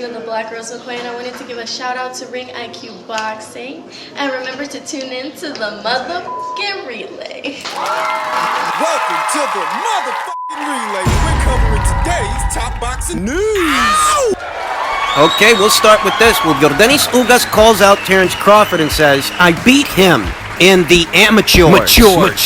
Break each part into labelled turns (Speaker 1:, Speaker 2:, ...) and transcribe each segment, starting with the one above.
Speaker 1: The Black Rose McQueen. I wanted to give a shout out to Ring IQ Boxing, and remember to tune in to the motherfucking relay.
Speaker 2: Welcome to the motherfucking relay. We're covering today's top boxing news. Ow!
Speaker 3: Okay, we'll start with this. Well, Yordenis Ugas calls out Terence Crawford and says, I beat him in the amateurs.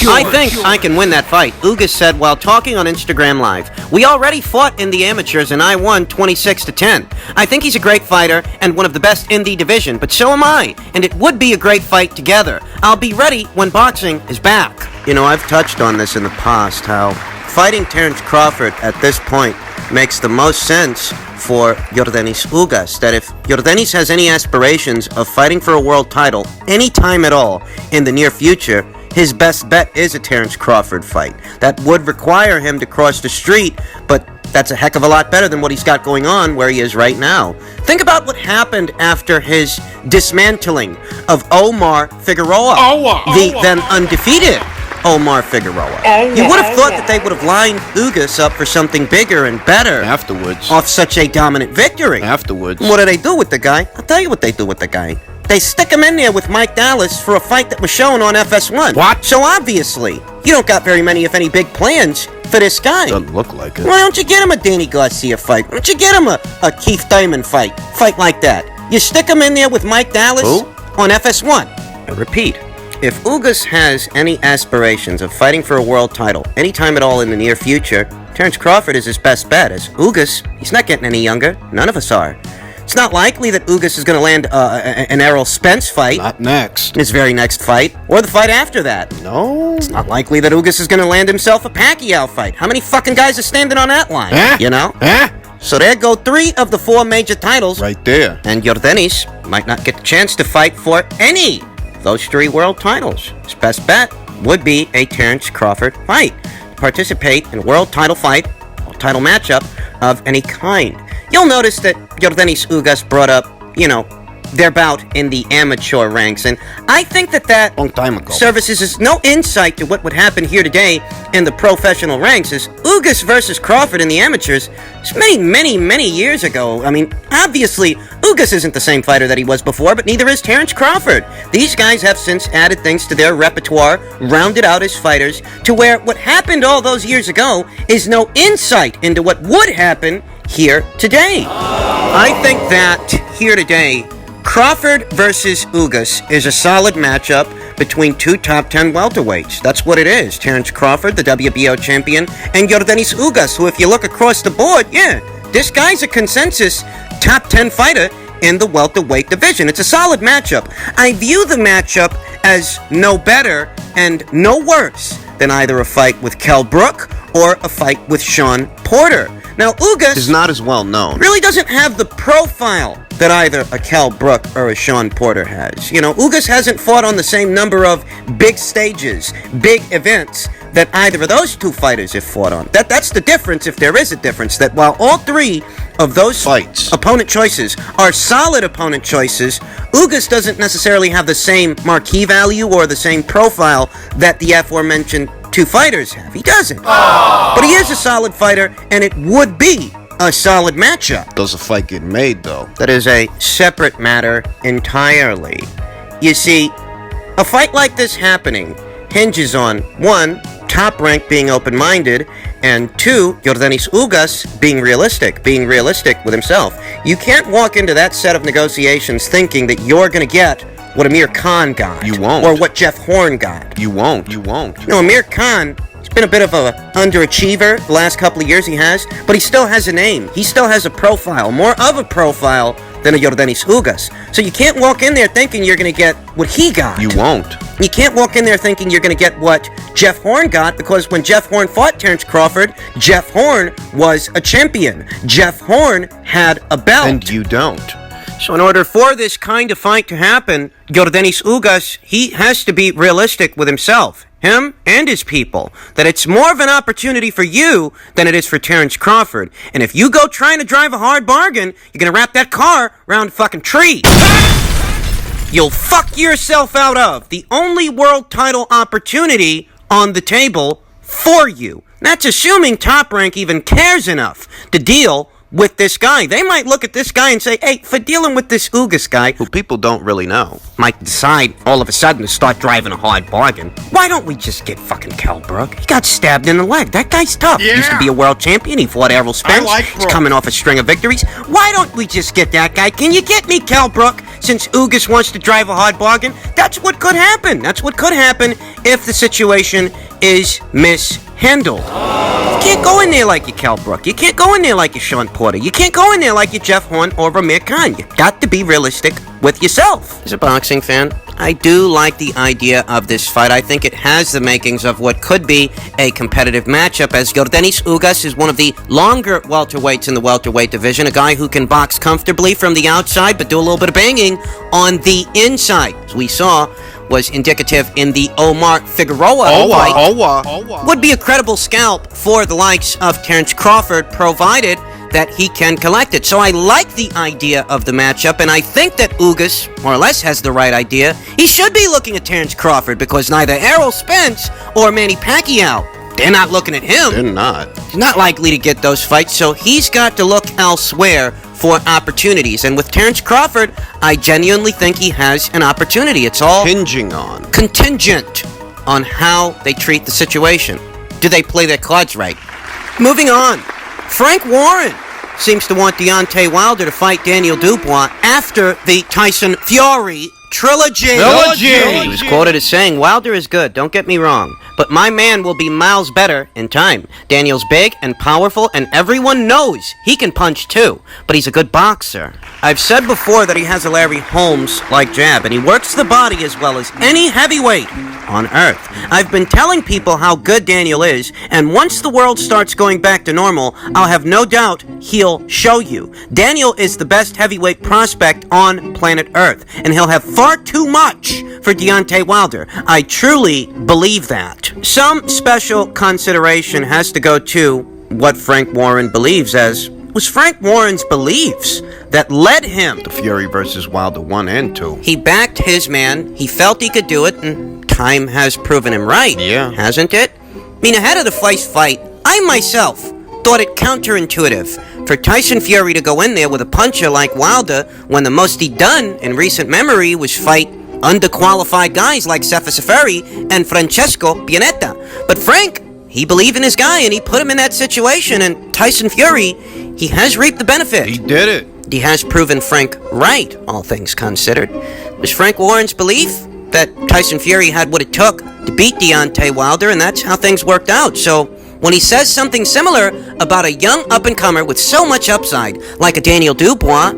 Speaker 3: I think I can win that fight. Ugas said while talking on Instagram Live, we already fought in the amateurs and I won 26-10. I think he's a great fighter and one of the best in the division, but so am I, and it would be a great fight together. I'll be ready when boxing is back. You know, I've touched on this in the past, how fighting Terence Crawford at this point makes the most sense for Yordenis Ugas, that if Yordenis has any aspirations of fighting for a world title anytime at all in the near future, his best bet is a Terence Crawford fight. That would require him to cross the street, but that's a heck of a lot better than what he's got going on where he is right now. Think about what happened after his dismantling of Omar Figueroa, the then undefeated Omar Figueroa. You would have thought that they would have lined Ugas up for something bigger and better
Speaker 4: afterwards,
Speaker 3: off such a dominant victory.
Speaker 4: Afterwards.
Speaker 3: What do they do with the guy? I'll tell you what they do with the guy. They stick him in there with Mike Dallas for a fight that was shown on FS1.
Speaker 4: What?
Speaker 3: So obviously, you don't got very many, if any, big plans for this guy.
Speaker 4: Doesn't look like it.
Speaker 3: Why don't you get him a Danny Garcia fight? Why don't you get him a Keith Diamond fight? Fight like that. You stick him in there with Mike Dallas on FS1. I repeat, if Ugas has any aspirations of fighting for a world title anytime at all in the near future, Terence Crawford is his best bet. As Ugas, he's not getting any younger. None of us are. It's not likely that Ugas is going to land an Errol Spence fight.
Speaker 4: Not next.
Speaker 3: His very next fight, or the fight after that.
Speaker 4: No.
Speaker 3: It's not likely that Ugas is going to land himself a Pacquiao fight. How many fucking guys are standing on that line? You know? So there go 3 of the 4 major titles.
Speaker 4: Right there.
Speaker 3: And Yordenis might not get the chance to fight for any those 3 world titles. His best bet would be a Terence Crawford fight. To participate in a world title fight, world title matchup of any kind. You'll notice that Yordenis Ugas brought up, their bout in the amateur ranks, and I think that
Speaker 4: long time ago
Speaker 3: services is no insight to what would happen here today in the professional ranks. As Ugas versus Crawford in the amateurs, it's many years ago. I mean, obviously, Ugas isn't the same fighter that he was before, but neither is Terence Crawford. These guys have since added things to their repertoire, rounded out as fighters, to where what happened all those years ago is no insight into what would happen here today. I think that here today, Crawford versus Ugas is a solid matchup between 2 top 10 welterweights. That's what it is. Terence Crawford, the WBO champion, and Yordenis Ugas, who if you look across the board, this guy's a consensus top 10 fighter in the welterweight division. It's a solid matchup. I view the matchup as no better and no worse than either a fight with Kell Brook or a fight with Sean Porter. Now, Ugas
Speaker 4: is not as well known.
Speaker 3: Really doesn't have the profile that either a Kell Brook or a Sean Porter has. Ugas hasn't fought on the same number of big stages, big events that either of those 2 fighters have fought on. That's the difference, if there is a difference, that while all 3 of those
Speaker 4: fights,
Speaker 3: opponent choices, are solid opponent choices, Ugas doesn't necessarily have the same marquee value or the same profile that the aforementioned 2 fighters have. He doesn't. But he is a solid fighter, and it would be a solid matchup.
Speaker 4: Does the fight get made, though?
Speaker 3: That is a separate matter entirely. You see, a fight like this happening hinges on, 1, Top Rank being open-minded, and 2, Yordenis Ugas being realistic with himself. You can't walk into that set of negotiations thinking that you're going to get what Amir Khan got.
Speaker 4: You won't.
Speaker 3: Or what Jeff Horn got.
Speaker 4: You won't.
Speaker 3: Amir Khan, he's been a bit of a underachiever the last couple of years, he has, but he still has a name. He still has a profile, more of a profile than a Yordenis Ugas. So you can't walk in there thinking you're going to get what he got.
Speaker 4: You won't.
Speaker 3: You can't walk in there thinking you're going to get what Jeff Horn got, because when Jeff Horn fought Terence Crawford, Jeff Horn was a champion. Jeff Horn had a belt.
Speaker 4: And you don't.
Speaker 3: So in order for this kind of fight to happen, Yordenis Ugas, he has to be realistic with himself, him and his people, that it's more of an opportunity for you than it is for Terence Crawford. And if you go trying to drive a hard bargain, you're going to wrap that car around a fucking tree. You'll fuck yourself out of the only world title opportunity on the table for you. That's assuming Top Rank even cares enough to deal with this guy. They might look at this guy and say, hey, for dealing with this Ugas guy,
Speaker 4: Who people don't really know.
Speaker 3: might decide all of a sudden to start driving a hard bargain. Why don't we just get fucking Kell Brook? He got stabbed in the leg. That guy's tough.
Speaker 5: Yeah.
Speaker 3: Used to be a world champion. He fought Errol Spence.
Speaker 5: like
Speaker 3: He's
Speaker 5: Brook.
Speaker 3: coming off a string of victories. Why don't we just get that guy? Can you get me Kell Brook? Since Ugas wants to drive a hard bargain, that's what could happen. That's what could happen if the situation is mishandled. You can't go in there like you're Kell Brook. You can't go in there like you're Sean Porter. You can't go in there like you're Jeff Horn or Ramir Khan. You got to be realistic with yourself. As a boxing fan, I do like the idea of this fight. I think it has the makings of what could be a competitive matchup, as Yordenis Ugas is one of the longer welterweights in the welterweight division, a guy who can box comfortably from the outside but do a little bit of banging on the inside. As we saw, was indicative in the Omar Figueroa fight. Would be a credible scalp for the likes of Terence Crawford, provided that he can collect it. So I like the idea of the matchup, and I think that Ugas, more or less, has the right idea. He should be looking at Terence Crawford, because neither Errol Spence or Manny Pacquiao, they're not looking at him.
Speaker 4: They're not.
Speaker 3: He's not likely to get those fights, so he's got to look elsewhere for opportunities. And with Terence Crawford, I genuinely think he has an opportunity. It's all
Speaker 4: Hinging on.
Speaker 3: contingent on how they treat the situation. Do they play their cards right? Moving on. Frank Warren seems to want Deontay Wilder to fight Daniel Dubois after the Tyson Fury trilogy. He was quoted as saying, Wilder is good, don't get me wrong, but my man will be miles better in time. Daniel's big and powerful, and everyone knows he can punch too, but he's a good boxer. I've said before that he has a Larry Holmes-like jab, and he works the body as well as any heavyweight on earth. I've been telling people how good Daniel is, and once the world starts going back to normal, I'll have no doubt he'll show you. Daniel is the best heavyweight prospect on planet Earth, and he'll have far too much for Deontay Wilder. I truly believe that. Some special consideration has to go to what Frank Warren believes, as was Frank Warren's beliefs that led him.
Speaker 4: The Fury versus Wilder 1 and 2.
Speaker 3: He backed his man, he felt he could do it, and time has proven him right.
Speaker 4: Yeah.
Speaker 3: Hasn't it? I mean, ahead of the first fight, I myself thought it counterintuitive for Tyson Fury to go in there with a puncher like Wilder when the most he'd done in recent memory was fight underqualified guys like Sefa Safari and Francesco Pianetta. But Frank, he believed in his guy and he put him in that situation, and Tyson Fury, he has reaped the benefit.
Speaker 4: He did it.
Speaker 3: He has proven Frank right, all things considered. Was Frank Warren's belief that Tyson Fury had what it took to beat Deontay Wilder, and that's how things worked out. So when he says something similar about a young up-and-comer with so much upside, like a Daniel Dubois,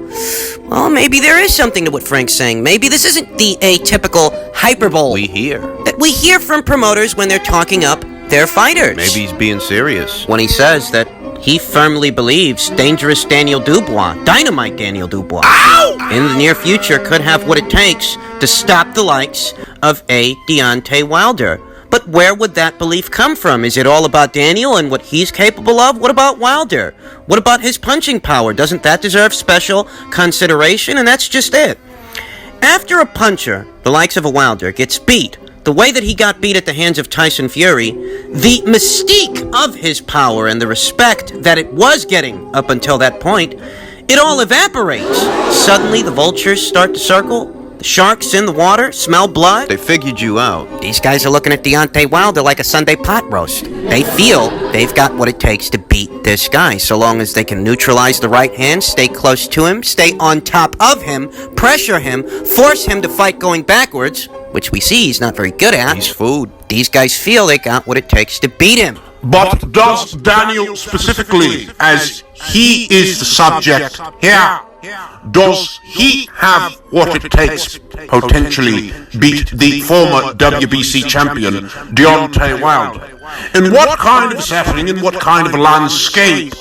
Speaker 3: well, maybe there is something to what Frank's saying. Maybe this isn't the atypical hyperbole that we hear from promoters when they're talking up their fighters.
Speaker 4: Maybe he's being serious.
Speaker 3: When he says that he firmly believes dangerous Daniel Dubois, dynamite Daniel Dubois, in the near future could have what it takes to stop the likes of a Deontay Wilder. But where would that belief come from? Is it all about Daniel and what he's capable of? What about Wilder? What about his punching power? Doesn't that deserve special consideration? And that's just it. After a puncher, the likes of a Wilder, gets beat the way that he got beat at the hands of Tyson Fury, the mystique of his power and the respect that it was getting up until that point, it all evaporates. Suddenly the vultures start to circle. The sharks in the water smell blood.
Speaker 4: They figured you out.
Speaker 3: These guys are looking at Deontay Wilder like a Sunday pot roast. They feel they've got what it takes to beat this guy, so long as they can neutralize the right hand, stay close to him, stay on top of him, pressure him, force him to fight going backwards, which we see he's not very good at.
Speaker 4: He's food.
Speaker 3: These guys feel they got what it takes to beat him.
Speaker 5: But does Daniel specifically, as he is the subject here, does he have what it takes potentially beat the former WBC champion Deontay Wilder? In what kind of setting, in what kind of a landscape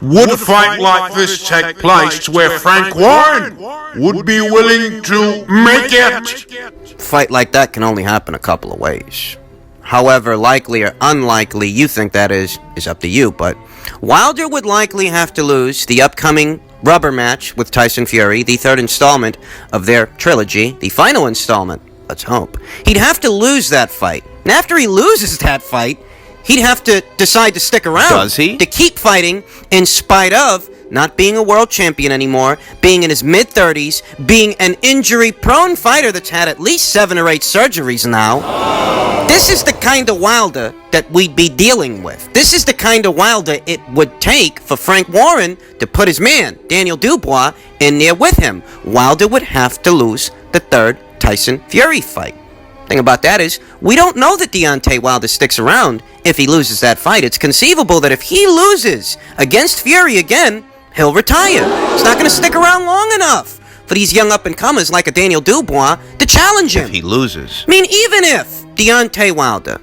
Speaker 5: would a fight like this take place where Frank Warren would be willing to make it?
Speaker 3: A fight like that can only happen a couple of ways. However likely or unlikely you think that is up to you, but Wilder would likely have to lose the upcoming rubber match with Tyson Fury, the third installment of their trilogy, the final installment, let's hope. He'd have to lose that fight. And after he loses that fight, he'd have to decide to stick around.
Speaker 4: Does he?
Speaker 3: To keep fighting in spite of not being a world champion anymore, being in his mid-30s, being an injury-prone fighter that's had at least 7 or 8 surgeries now. This is the kind of Wilder that we'd be dealing with. This is the kind of Wilder it would take for Frank Warren to put his man, Daniel Dubois, in there with him. Wilder would have to lose the 3rd Tyson Fury fight. Thing about that is, we don't know that Deontay Wilder sticks around if he loses that fight. It's conceivable that if he loses against Fury again, he'll retire. He's not going to stick around long enough for these young up-and-comers like a Daniel Dubois to challenge him.
Speaker 4: If he loses.
Speaker 3: I mean, even if Deontay Wilder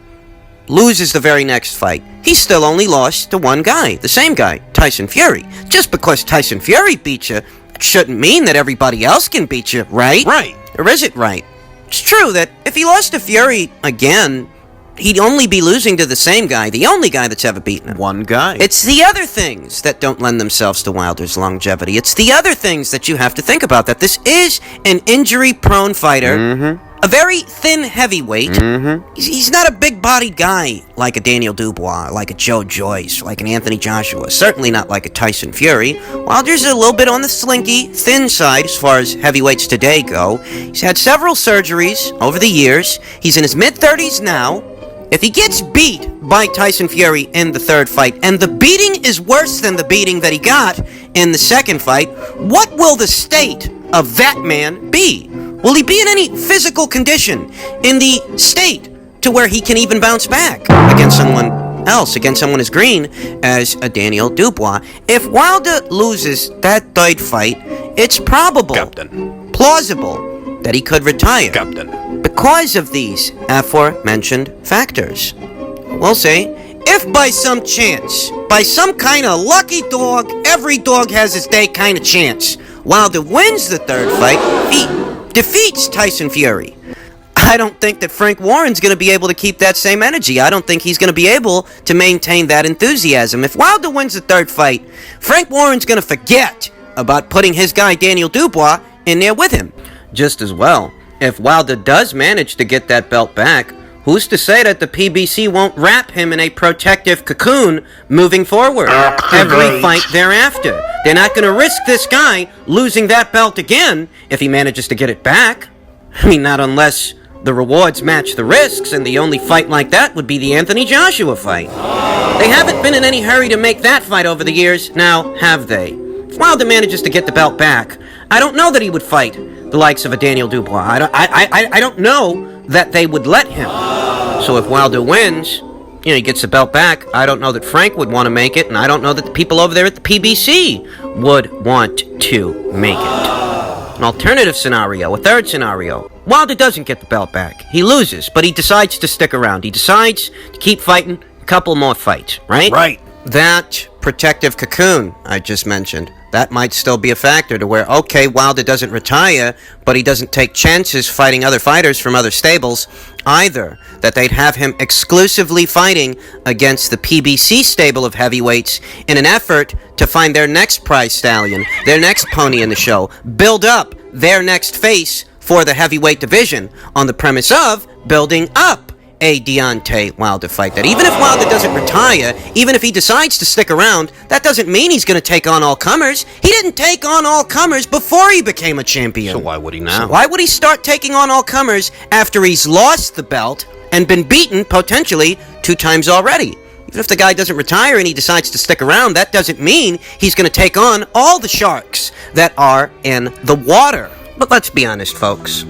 Speaker 3: loses the very next fight, he still only lost to one guy, the same guy, Tyson Fury. Just because Tyson Fury beat you, it shouldn't mean that everybody else can beat you, right?
Speaker 4: Right.
Speaker 3: Or is it right? It's true that if he lost to Fury again, he'd only be losing to the same guy, the only guy that's ever beaten him.
Speaker 4: One guy.
Speaker 3: It's the other things that don't lend themselves to Wilder's longevity. It's the other things that you have to think about, that this is an injury-prone fighter, a very thin heavyweight. He's not a big-bodied guy like a Daniel Dubois, like a Joe Joyce, like an Anthony Joshua, certainly not like a Tyson Fury. Wilder's a little bit on the slinky, thin side as far as heavyweights today go. He's had several surgeries over the years. He's in his mid-30s now. If he gets beat by Tyson Fury in the 3rd fight, and the beating is worse than the beating that he got in the 2nd fight, what will the state of that man be? Will he be in any physical condition, in the state to where he can even bounce back against someone else, against someone as green as a Daniel Dubois? If Wilder loses that 3rd fight, it's probable, plausible, that he could retire. Because of these aforementioned factors. We'll say, if by some chance, by some kind of lucky dog, every dog has his day kind of chance, Wilder wins the 3rd fight, he defeats Tyson Fury, I don't think that Frank Warren's going to be able to keep that same energy. I don't think he's going to be able to maintain that enthusiasm. If Wilder wins the 3rd fight, Frank Warren's going to forget about putting his guy Daniel Dubois in there with him. Just as well, if Wilder does manage to get that belt back, who's to say that the PBC won't wrap him in a protective cocoon moving forward? Every fight thereafter. They're not going to risk this guy losing that belt again if he manages to get it back. I mean, not unless the rewards match the risks, and the only fight like that would be the Anthony Joshua fight. They haven't been in any hurry to make that fight over the years, now have they? If Wilder manages to get the belt back, I don't know that he would fight the likes of a Daniel Dubois. I don't know that they would let him. So if Wilder wins, he gets the belt back, I don't know that Frank would want to make it, and I don't know that the people over there at the PBC would want to make it. An alternative scenario, a 3rd scenario, Wilder doesn't get the belt back. He loses, but he decides to stick around. He decides to keep fighting a couple more fights, right?
Speaker 4: Right.
Speaker 3: That protective cocoon I just mentioned, that might still be a factor to where, okay, Wilder doesn't retire, but he doesn't take chances fighting other fighters from other stables either. That they'd have him exclusively fighting against the PBC stable of heavyweights in an effort to find their next prize stallion, their next pony in the show, build up their next face for the heavyweight division on the premise of building up a Deontay Wilder fight. That even if Wilder doesn't retire, even if he decides to stick around, that doesn't mean he's going to take on all comers. He didn't take on all comers before he became a champion.
Speaker 4: So why would he now?
Speaker 3: So why would he start taking on all comers after he's lost the belt and been beaten potentially 2 times already? Even if the guy doesn't retire and he decides to stick around, that doesn't mean he's going to take on all the sharks that are in the water. But let's be honest, folks.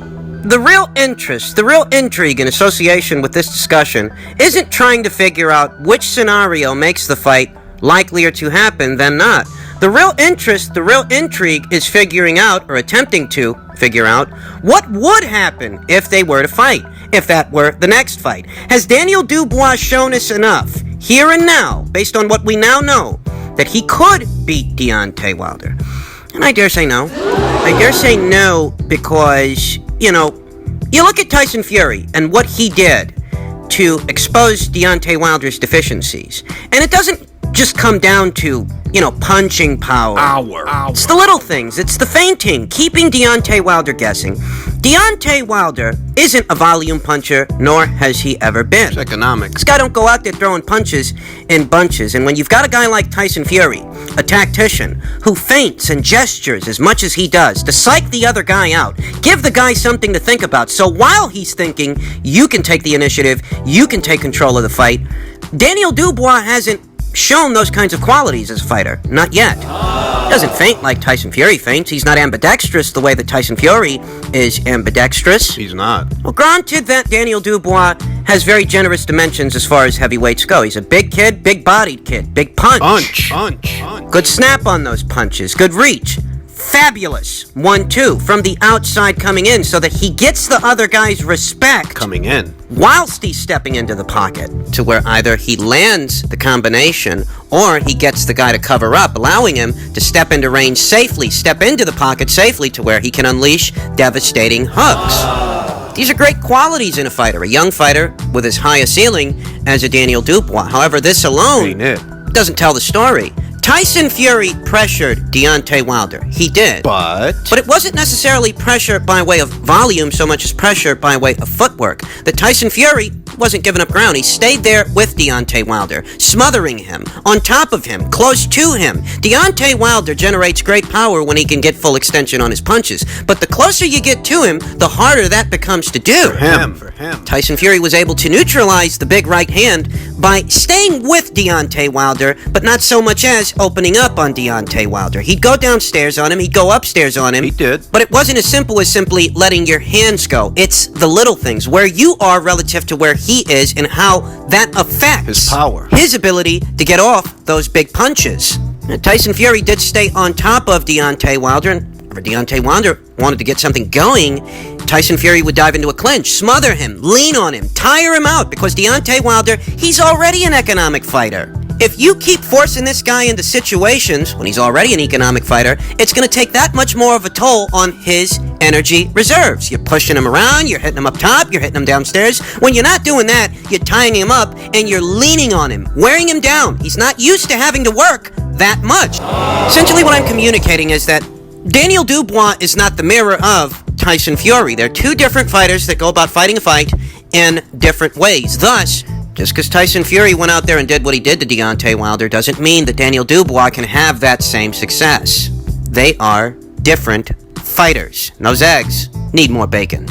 Speaker 3: The real interest, the real intrigue in association with this discussion isn't trying to figure out which scenario makes the fight likelier to happen than not. The real interest, the real intrigue is figuring out, or attempting to figure out, what would happen if they were to fight, if that were the next fight. Has Daniel Dubois shown us enough, here and now, based on what we now know, that he could beat Deontay Wilder? And I dare say no. I dare say no because, you look at Tyson Fury and what he did to expose Deontay Wilder's deficiencies. And it doesn't just come down to, punching power. It's the little things. It's the feinting, keeping Deontay Wilder guessing. Deontay Wilder isn't a volume puncher, nor has he ever been.
Speaker 4: It's economics.
Speaker 3: This guy don't go out there throwing punches in bunches. And when you've got a guy like Tyson Fury, a tactician, who feints and gestures as much as he does to psych the other guy out, give the guy something to think about. So while he's thinking, you can take the initiative, you can take control of the fight. Daniel Dubois hasn't shown those kinds of qualities as a fighter. Not yet. He doesn't feint like Tyson Fury feints. He's not ambidextrous the way that Tyson Fury is ambidextrous.
Speaker 4: He's not.
Speaker 3: Well, granted that Daniel Dubois has very generous dimensions as far as heavyweights go. He's a big kid, big-bodied kid, big punch. Good snap on those punches, good reach. Fabulous 1-2 from the outside coming in so that he gets the other guy's respect
Speaker 4: Coming in.
Speaker 3: whilst he's stepping into the pocket, to where either he lands the combination or he gets the guy to cover up, allowing him to step into range safely, step into the pocket safely, to where he can unleash devastating hooks. These are great qualities in a fighter, a young fighter with as high a ceiling as a Daniel Dubois. However, this alone doesn't tell the story. Tyson Fury pressured Deontay Wilder. He did.
Speaker 4: But
Speaker 3: it wasn't necessarily pressure by way of volume so much as pressure by way of footwork. That Tyson Fury wasn't giving up ground. He stayed there with Deontay Wilder, smothering him, on top of him, close to him. Deontay Wilder generates great power when he can get full extension on his punches. But the closer you get to him, the harder that becomes to do.
Speaker 4: For him.
Speaker 3: Tyson Fury was able to neutralize the big right hand by staying with Deontay Wilder, but not so much as opening up on Deontay Wilder. He'd go downstairs on him, he'd go upstairs on him.
Speaker 4: He did.
Speaker 3: But it wasn't as simple as simply letting your hands go. It's the little things, where you are relative to where he is and how that affects
Speaker 4: His power.
Speaker 3: his ability to get off those big punches. Now, Tyson Fury did stay on top of Deontay Wilder, and whenever Deontay Wilder wanted to get something going, Tyson Fury would dive into a clinch, smother him, lean on him, tire him out, because Deontay Wilder, he's already an economic fighter. If you keep forcing this guy into situations when he's already an economic fighter, it's going to take that much more of a toll on his energy reserves. You're pushing him around, you're hitting him up top, you're hitting him downstairs. When you're not doing that, you're tying him up and you're leaning on him, wearing him down. He's not used to having to work that much. Essentially what I'm communicating is that Daniel Dubois is not the mirror of Tyson Fury. They're two different fighters that go about fighting a fight in different ways. Thus, just because Tyson Fury went out there and did what he did to Deontay Wilder doesn't mean that Daniel Dubois can have that same success. They are different fighters. And those eggs need more bacon.